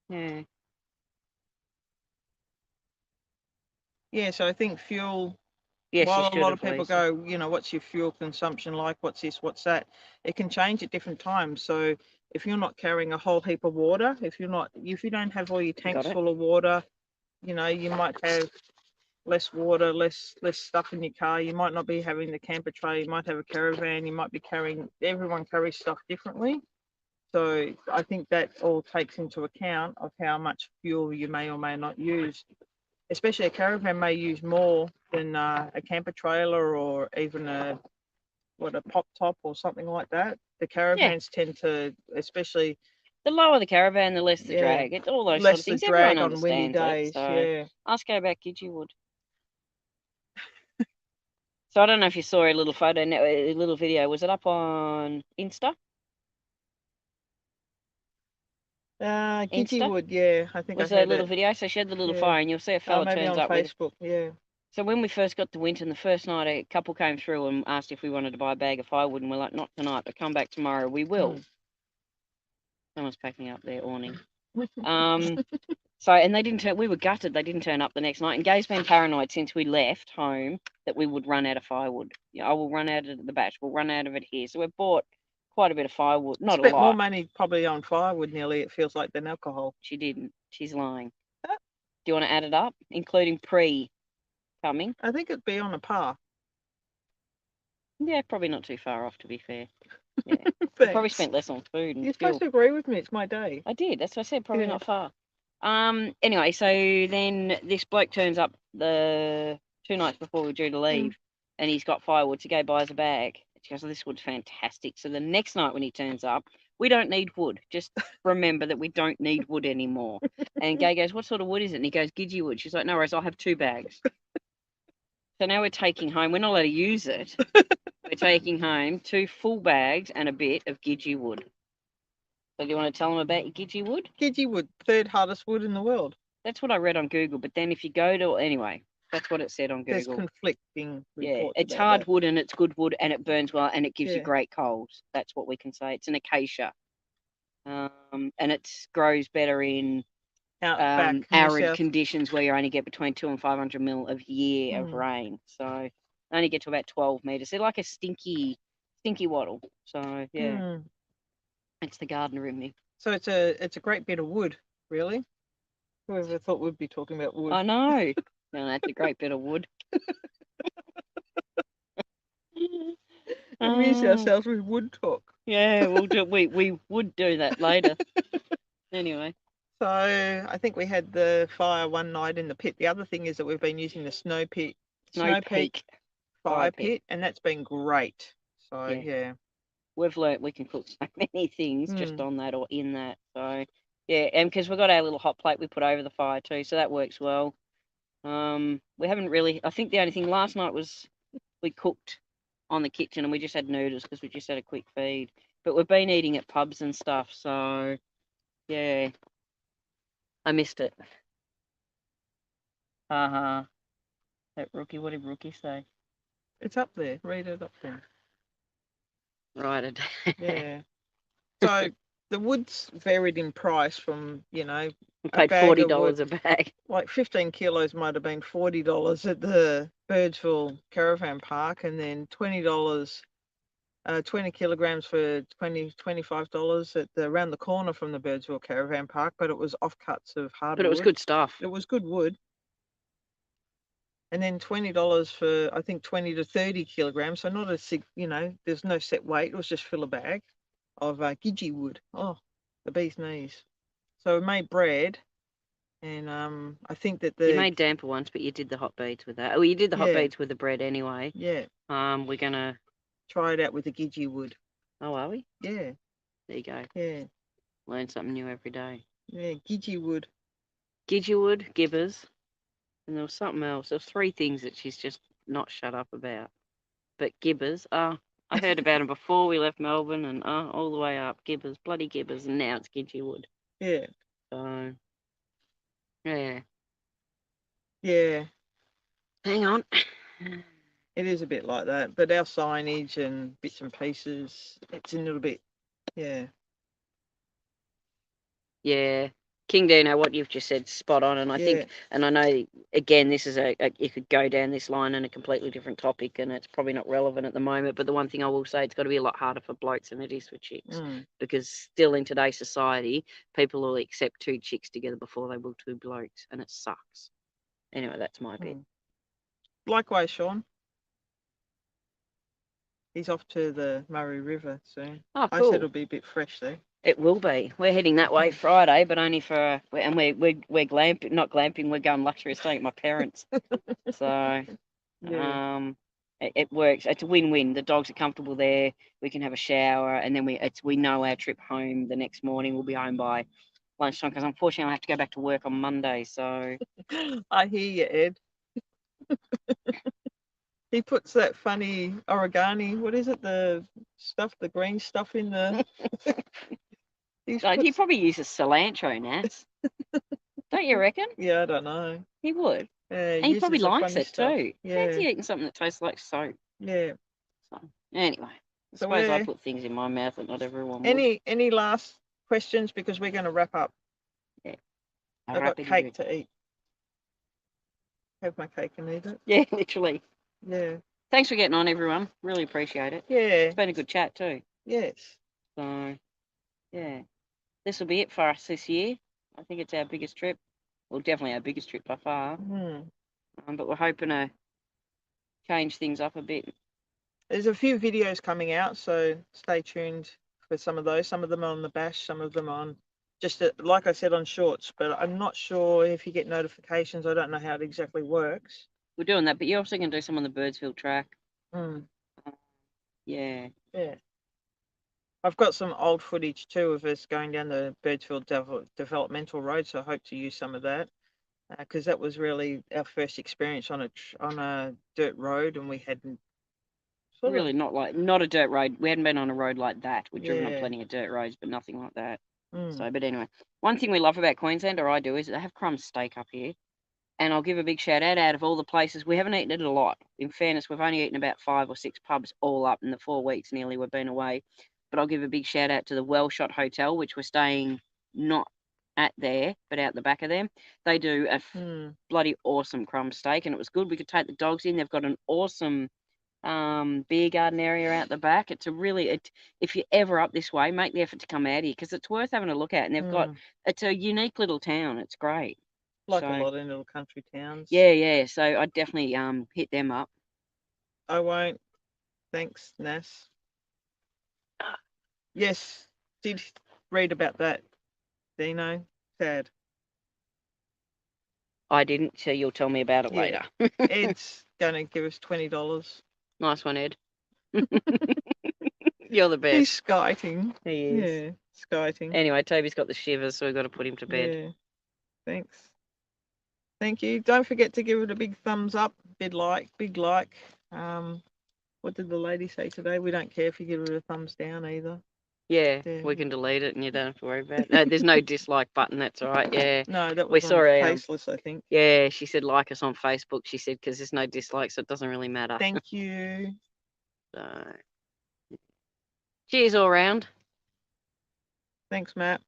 Yeah. Yeah, so I think fuel... Yes, while a lot of people go, what's your fuel consumption like? What's this? What's that? It can change at different times. So if you're not carrying a whole heap of water, if you don't have all your tanks full of water, you might have less water, less stuff in your car. You might not be having the camper tray. You might have a caravan. You might be carrying... everyone carries stuff differently. So I think that all takes into account of how much fuel you may or may not use. Especially a caravan may use more than a camper trailer, or even a pop top or something like that. The caravans tend to, especially... the lower the caravan, the less the drag. It's all those sort of things. Everyone understands windy days, it. So ask Outback Kids, you would. So I don't know if you saw a little photo, a little video. Was it up on Insta? Gidgy would, yeah. I think was I a little video. So she had the little fire, and you'll see a fella turns up Facebook, yeah. So when we first got to Winton, the first night, a couple came through and asked if we wanted to buy a bag of firewood, and we're like, not tonight, but come back tomorrow. We will. Someone's packing up their awning. So, and they didn't turn... we were gutted they didn't turn up the next night. And Gay's been paranoid since we left home that we would run out of firewood. I will run out of the batch. We'll run out of it here. So we've bought quite a bit of firewood. Not a lot. Spent more money probably on firewood nearly, it feels like, than alcohol. She didn't. She's lying. Do you want to add it up, including pre-coming? I think it'd be on a par. Yeah, probably not too far off, to be fair. Yeah. I probably Thanks. spent less on food and You're fuel. supposed to agree with me. It's my day. I did. That's what I said. Probably Yeah. not far. Anyway, so then this bloke turns up the 2 nights before we're due to leave, and he's got firewood to go buy us a bag. She goes, "Oh, this wood's fantastic." So the next night when he turns up, we don't need wood. Just remember that we don't need wood anymore. And Gay goes, "What sort of wood is it?" And he goes, "Gidgee wood." She's like, "No worries, I'll have 2 bags." So now we're taking home. We're not allowed to use it. We're taking home 2 full bags and a bit of Gidgee wood. So do you want to tell them about your Gidgee wood? Gidgee wood, 3rd hardest wood in the world. That's what I read on Google. But then if you go to anyway, that's what it said on There's Google. conflicting Yeah, reports. it's about hard that. wood and it's good wood and it burns well and it gives you Yeah. great coals. That's what we can say. It's an acacia, and it grows better in Outback, New arid South. conditions where you only get between 200 and 500 mil of year of rain. So only get to about 12 meters. They're like a stinky wattle. So yeah, it's the gardener in me. So it's a great bit of wood, really. Whoever thought we'd be talking about wood. I know. No, that's a great bit of wood. Amuse ourselves with wood talk. Yeah, we'll do. We would do that later. Anyway. So I think we had the fire one night in the pit. The other thing is that we've been using the Snow Peak fire pit, and that's been great. So yeah. We've learnt we can cook so many things just on that or in that. So yeah, and because we've got our little hot plate we put over the fire too, so that works well. We haven't really. I think the only thing last night was we cooked on the kitchen and we just had noodles because we just had a quick feed. But we've been eating at pubs and stuff, so yeah, I missed it. That Rookie, what did Rookie say? It's up there. Read it up there. Right. Yeah. So the wood's varied in price from, we paid $40 a bag. Like 15 kilos might have been $40 at the Birdsville Caravan Park, and then $20, 20 kilograms for $25 at around the corner from the Birdsville Caravan Park, but it was offcuts of hardwood. But it was good stuff. It was good wood. And then $20 for, I think, 20 to 30 kilograms. So not there's no set weight. It was just fill a bag of Gidgee wood. Oh, the bee's knees. So we made bread, and I think that you made damper once, but you did the hot beads with that. Oh, you did the hot beads with the bread anyway. Yeah. We're gonna try it out with the Gidgee wood. Oh, are we? Yeah. There you go. Yeah. Learn something new every day. Yeah, Gidgee wood. Gidgee wood, gibbers. And there was something else. There was 3 things that she's just not shut up about. But gibbers, I heard about them before we left Melbourne and all the way up. Gibbers, bloody gibbers, and now it's Gidgee wood. Yeah. So, yeah. Yeah. Hang on. It is a bit like that. But our signage and bits and pieces, it's a little bit, yeah. Yeah. Kingdeano, what you've just said, spot on. And I think, and I know, again, this is you could go down this line in a completely different topic and it's probably not relevant at the moment. But the one thing I will say, it's got to be a lot harder for blokes than it is for chicks. Because still in today's society, people will accept 2 chicks together before they will 2 blokes. And it sucks. Anyway, that's my bit. Likewise, Shaun. He's off to the Murray River soon. Oh, cool. I said it'll be a bit fresh there. It will be. We're heading that way Friday, but only for and we're glamping, not glamping. We're going luxury staying at my parents. So, it works. It's a win-win. The dogs are comfortable there. We can have a shower, and then we know our trip home the next morning. We'll be home by lunchtime because unfortunately I have to go back to work on Monday. So, I hear you, Ed. He puts that funny origami. What is it? The green stuff in the. He probably uses cilantro, Nats. Don't you reckon? Yeah, I don't know. He would. Yeah, and he probably likes it stuff. too. Yeah. Fancy eating something that tastes like soap. Yeah. So, anyway, I suppose I put things in my mouth that not everyone would. Any last questions? Because we're going to wrap up. Yeah. I've got cake to eat. Have my cake and eat it. Yeah, literally. Yeah. Thanks for getting on, everyone. Really appreciate it. Yeah. It's been a good chat too. Yes. So, yeah. This will be it for us this year. I think it's our biggest trip. Well, definitely our biggest trip by far. Hmm. But we're hoping to change things up a bit. There's a few videos coming out, so stay tuned for some of those. Some of them on the bash, some of them on just like I said on shorts. But I'm not sure if you get notifications. I don't know how it exactly works. We're doing that, but you're also going to do some on the Birdsfield track. Mm. Yeah. Yeah. I've got some old footage too of us going down the Birdsfield developmental road, so I hope to use some of that because that was really our first experience on a dirt road, and we hadn't sort Really of not a dirt road. We hadn't been on a road like that. We've driven on yeah. plenty of dirt roads, but nothing like that. Mm. So, but anyway, one thing we love about Queensland, or I do, is they have crumb steak up here. And I'll give a big shout out of all the places. We haven't eaten it a lot. In fairness, we've only eaten about 5 or 6 pubs all up in the 4 weeks nearly we've been away. But I'll give a big shout out to the Well Shot Hotel, which we're staying not at there, but out the back of them. They do a bloody awesome crumb steak, and it was good. We could take the dogs in. They've got an awesome beer garden area out the back. It's a really, if you're ever up this way, make the effort to come out here because it's worth having a look at. And they've got, it's a unique little town. It's great. Like a lot in little country towns. Yeah. So I'd definitely hit them up. I won't. Thanks, Nas. Yes, did read about that, Dino. Sad. I didn't, so you'll tell me about it later. Ed's going to give us $20. Nice one, Ed. You're the best. He's skiting. He is. Yeah, skiting. Anyway, Toby's got the shivers, so we've got to put him to bed. Yeah. Thanks. Thank you. Don't forget to give it a big thumbs up, big like. What did the lady say today? We don't care if you give it a thumbs down either. Yeah, we can delete it and you don't have to worry about it. No, there's no dislike button, that's all right, yeah. No, that was Faceless, I think. Yeah, she said like us on Facebook, she said, because there's no dislikes, so it doesn't really matter. Thank you. So, cheers all round. Thanks, Matt.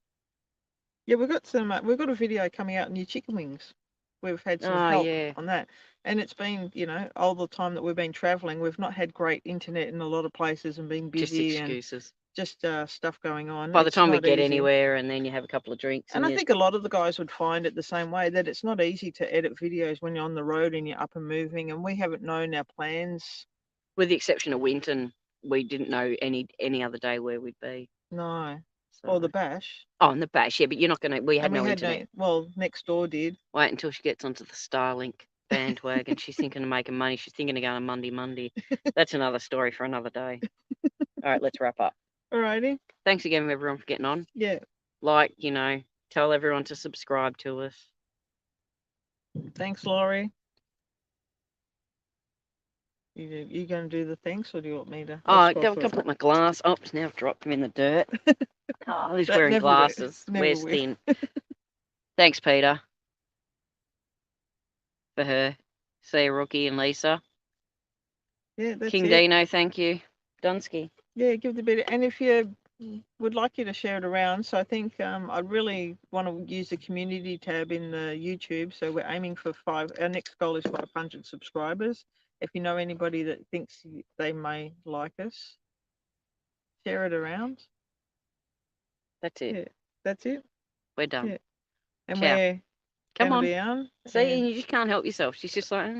Yeah, we've got a video coming out on your chicken wings. We've had some help on that. And it's been, all the time that we've been travelling, we've not had great internet in a lot of places and been busy. Just excuses. Just stuff going on. By the time we get anywhere and then you have a couple of drinks. And I think a lot of the guys would find it the same way, that it's not easy to edit videos when you're on the road and you're up and moving, and we haven't known our plans. With the exception of Winton, we didn't know any other day where we'd be. No. Or the bash. Oh, and the bash, yeah, but you're not going to, we had no internet. Well, next door did. Wait until she gets onto the Starlink bandwagon. She's thinking of making money. She's thinking of going to Monday. That's another story for another day. All right, let's wrap up. Alrighty. Thanks again, everyone, for getting on. Yeah. Tell everyone to subscribe to us. Thanks, Laurie. You going to do the thanks, or do you want me to? Oh, I can't put my glass. Oh, now I've dropped him in the dirt. Oh, he's wearing glasses. Where's thin? Thanks, Peter. For her. See you, Rookie and Lisa. Yeah, that's Kingdeano, thank you. Dunsky. Yeah, give the bit. And if you would like you to share it around, so I think I really want to use the community tab in the YouTube. So we're aiming for 5. Our next goal is 500 subscribers. If you know anybody that thinks they may like us, share it around. That's it. Yeah, that's it. We're done. Yeah. And Ciao. we're Come on. Be on. See, you just can't help yourself. She's just like,